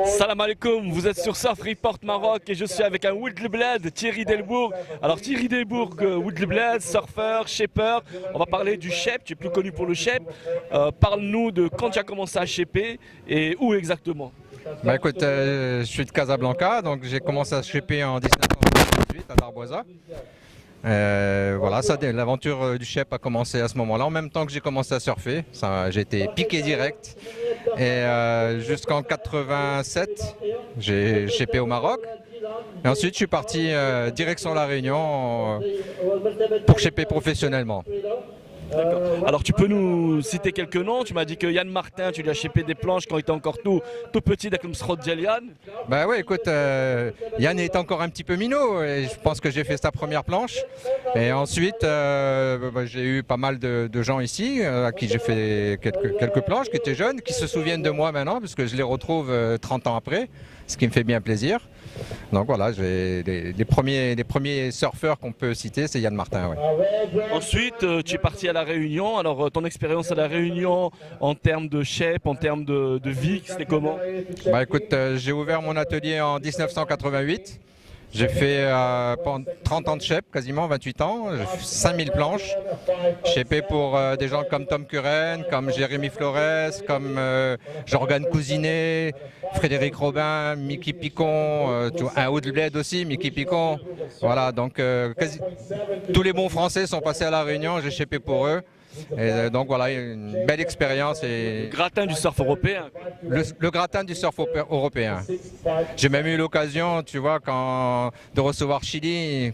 Salam alaikum, vous êtes sur Surf Report Maroc et je suis avec un Oued-le-Bled, Thierry Delbourg. Alors Thierry Delbourg, Oued-le-Bled, surfeur, shaper. On va parler du shape, tu es plus connu pour le shape. Parle-nous de quand tu as commencé à shaper et où exactement. Bah écoute, je suis de Casablanca, donc j'ai commencé à shaper en 1978 à Darboisa. Voilà, l'aventure du shape a commencé à ce moment-là, en même temps que j'ai commencé à surfer. J'ai été piqué direct. Et jusqu'en 87, j'ai shapé au Maroc. Et ensuite, je suis parti direction La Réunion pour shaper professionnellement. Alors tu peux nous citer quelques noms. Tu m'as dit que Yann Martin, tu lui as shapé des planches quand il était encore tout petit, comme Srod Djelian. Bah ouais, écoute, Yann est encore un petit peu minot et je pense que j'ai fait sa première planche. Et ensuite, j'ai eu pas mal de gens ici à qui j'ai fait quelques planches, qui étaient jeunes, qui se souviennent de moi maintenant, parce que je les retrouve 30 ans après, ce qui me fait bien plaisir. Donc voilà, les premiers surfeurs qu'on peut citer, c'est Yann Martin. Ouais. Ensuite, tu es parti à La Réunion. Alors ton expérience à La Réunion en termes de shape, en termes de vie, c'était comment? Bah écoute, j'ai ouvert mon atelier en 1988. J'ai fait 30 ans de shape, quasiment 28 ans, j'ai fait 5000 planches. Shapé pour des gens comme Tom Curren, comme Jérémy Flores, comme Jorgan Cousinet, Frédéric Robin, Mickey Picon, un Oued-le-Bled aussi, Mickey Picon. Voilà, donc tous les bons Français sont passés à La Réunion, j'ai shapé pour eux. Et donc voilà, une belle expérience. Le gratin du surf européen. Le gratin du surf européen. J'ai même eu l'occasion, tu vois, de recevoir Chili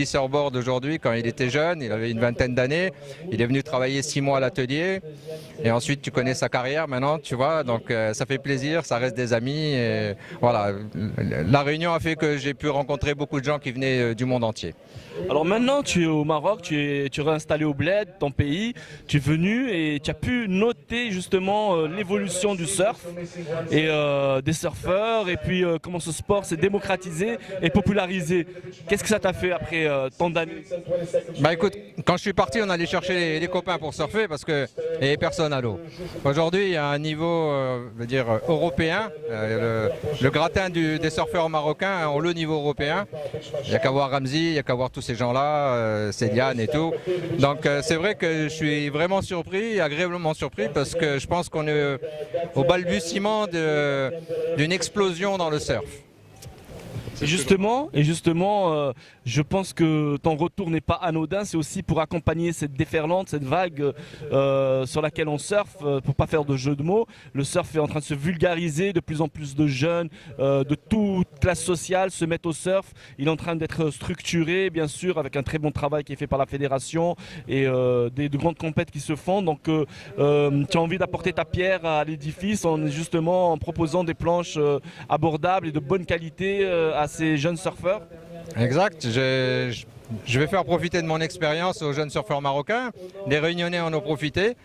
Surfboard aujourd'hui, quand il était jeune, il avait une vingtaine d'années. Il est venu travailler 6 mois à l'atelier. Et ensuite, tu connais sa carrière maintenant, tu vois, donc ça fait plaisir, ça reste des amis. Et voilà, La Réunion a fait que j'ai pu rencontrer beaucoup de gens qui venaient du monde entier. Alors maintenant, tu es au Maroc, tu es réinstallé au Bled, ton pays. Tu es venu et tu as pu noter justement l'évolution du surf et des surfeurs et puis comment ce sport s'est démocratisé et popularisé. Qu'est-ce que ça t'a fait après tant d'années? Bah écoute, quand je suis parti, on allait chercher les copains pour surfer parce qu'il n'y avait personne à l'eau. Aujourd'hui, il y a un niveau européen. Le gratin des surfeurs marocains ont le niveau européen. Il n'y a qu'à voir Ramzi, il n'y a qu'à voir tous ces gens-là, Céliane et tout. Donc c'est vrai que je suis vraiment surpris, agréablement surpris, parce que je pense qu'on est au balbutiement d'une explosion dans le surf. Et justement, je pense que ton retour n'est pas anodin, c'est aussi pour accompagner cette déferlante, cette vague sur laquelle on surfe, pour pas faire de jeu de mots. Le surf est en train de se vulgariser, de plus en plus de jeunes de toute classe sociale se mettent au surf. Il est en train d'être structuré, bien sûr, avec un très bon travail qui est fait par la fédération et de grandes compètes qui se font. Donc tu as envie d'apporter ta pierre à l'édifice en proposant des planches abordables et de bonne qualité à ces jeunes surfeurs. Exact, je vais faire profiter de mon expérience aux jeunes surfeurs marocains. Les Réunionnais en ont profité.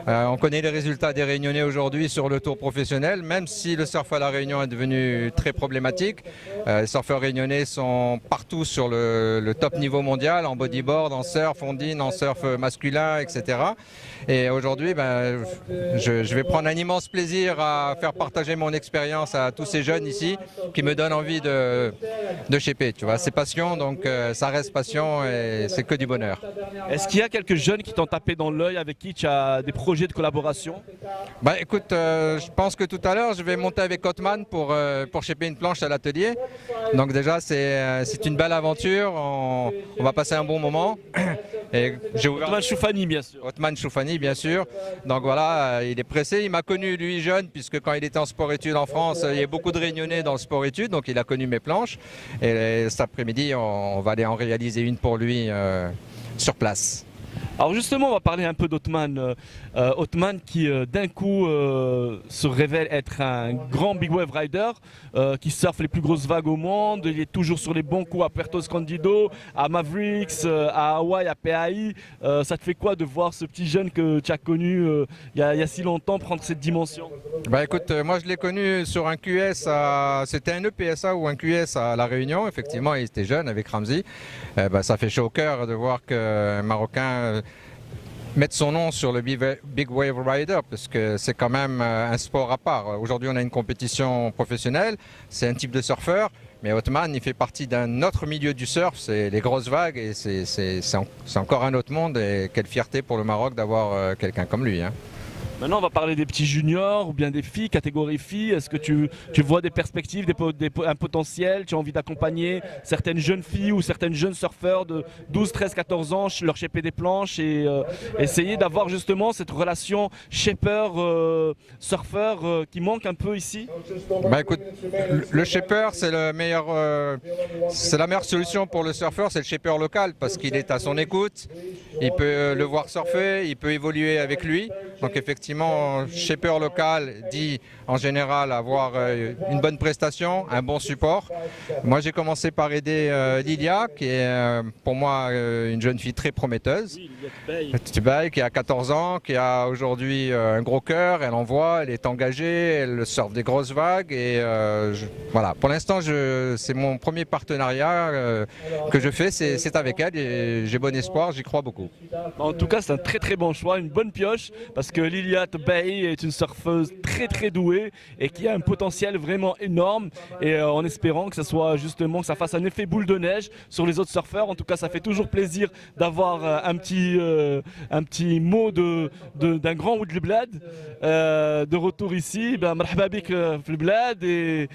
On connaît les résultats des Réunionnais aujourd'hui sur le tour professionnel, même si le surf à La Réunion est devenu très problématique. Les surfeurs réunionnais sont partout sur le top niveau mondial, en bodyboard, en surf ondine, en surf masculin, etc. Et aujourd'hui, je vais prendre un immense plaisir à faire partager mon expérience à tous ces jeunes ici qui me donnent envie de shaper. Tu vois, c'est passion, donc ça reste passion et c'est que du bonheur. Est-ce qu'il y a quelques jeunes qui t'ont tapé dans l'œil, avec qui tu as des projets de collaboration? Bah écoute, je pense que tout à l'heure je vais monter avec Othman pour shaper une planche à l'atelier. Donc déjà c'est une belle aventure, on va passer un bon moment. Et j'ai ouvert... Othman Choufani, bien sûr. Othman Choufani, bien sûr. Donc voilà, il est pressé. Il m'a connu lui jeune, puisque quand il était en sport-études en France, il y a beaucoup de Réunionnais dans le sport-études, donc il a connu mes planches. Et cet après-midi, on va aller en réaliser une pour lui sur place. Alors justement, on va parler un peu d'Othman. Othman qui d'un coup se révèle être un grand big wave rider qui surfe les plus grosses vagues au monde. Il est toujours sur les bons coups à Puerto Escondido, à Mavericks, à Hawaï, à PAI. Ça te fait quoi de voir ce petit jeune que tu as connu il y a si longtemps prendre cette dimension? Bah écoute, moi je l'ai connu sur un QS, c'était un EPSA ou un QS à La Réunion. Effectivement, il était jeune avec Ramzi. Ça fait chaud au cœur de voir qu'un Marocain mettre son nom sur le Big Wave Rider parce que c'est quand même un sport à part. Aujourd'hui, on a une compétition professionnelle, c'est un type de surfeur, mais Othman, il fait partie d'un autre milieu du surf, c'est les grosses vagues et c'est encore un autre monde et quelle fierté pour le Maroc d'avoir quelqu'un comme lui. Hein. Maintenant, on va parler des petits juniors ou bien des filles, catégorie filles. Est-ce que tu vois des perspectives, un potentiel? Tu as envie d'accompagner certaines jeunes filles ou certaines jeunes surfeurs de 12, 13, 14 ans, leur shaper des planches et essayer d'avoir justement cette relation shaper-surfeur qui manque un peu ici? Bah écoute, le shaper, c'est la meilleure solution pour le surfeur, c'est le shaper local parce qu'il est à son écoute, il peut le voir surfer, il peut évoluer avec lui. Donc effectivement, shaper local dit en général avoir une bonne prestation, un bon support. Moi j'ai commencé par aider Lilia, qui est pour moi une jeune fille très prometteuse. Tubaï, qui a 14 ans, qui a aujourd'hui un gros cœur, elle envoie, elle est engagée, elle surfe des grosses vagues et voilà. Pour l'instant, c'est mon premier partenariat que je fais, c'est avec elle et j'ai bon espoir, j'y crois beaucoup. En tout cas, c'est un très très bon choix, une bonne pioche parce que Lilia Tbahi est une surfeuse très très douée et qui a un potentiel vraiment énorme et en espérant que ça soit justement, que ça fasse un effet boule de neige sur les autres surfeurs. En tout cas, ça fait toujours plaisir d'avoir un petit mot d'un grand Oudlblad de retour ici. Ben, marhaba bik fil blad et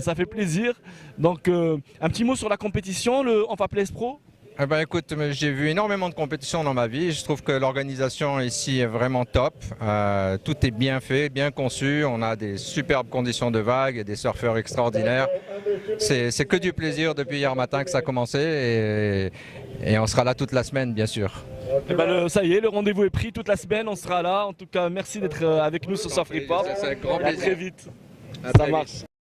ça fait plaisir. Donc un petit mot sur la compétition, le Enfa Place Pro. Eh ben, écoute, j'ai vu énormément de compétitions dans ma vie. Je trouve que l'organisation ici est vraiment top. Tout est bien fait, bien conçu. On a des superbes conditions de vagues et des surfeurs extraordinaires. C'est que du plaisir depuis hier matin que ça a commencé et on sera là toute la semaine, bien sûr. Eh ben ça y est, le rendez-vous est pris toute la semaine. On sera là. En tout cas, merci d'être avec nous sur Surf Report. C'est un grand plaisir. À très vite. Ça marche.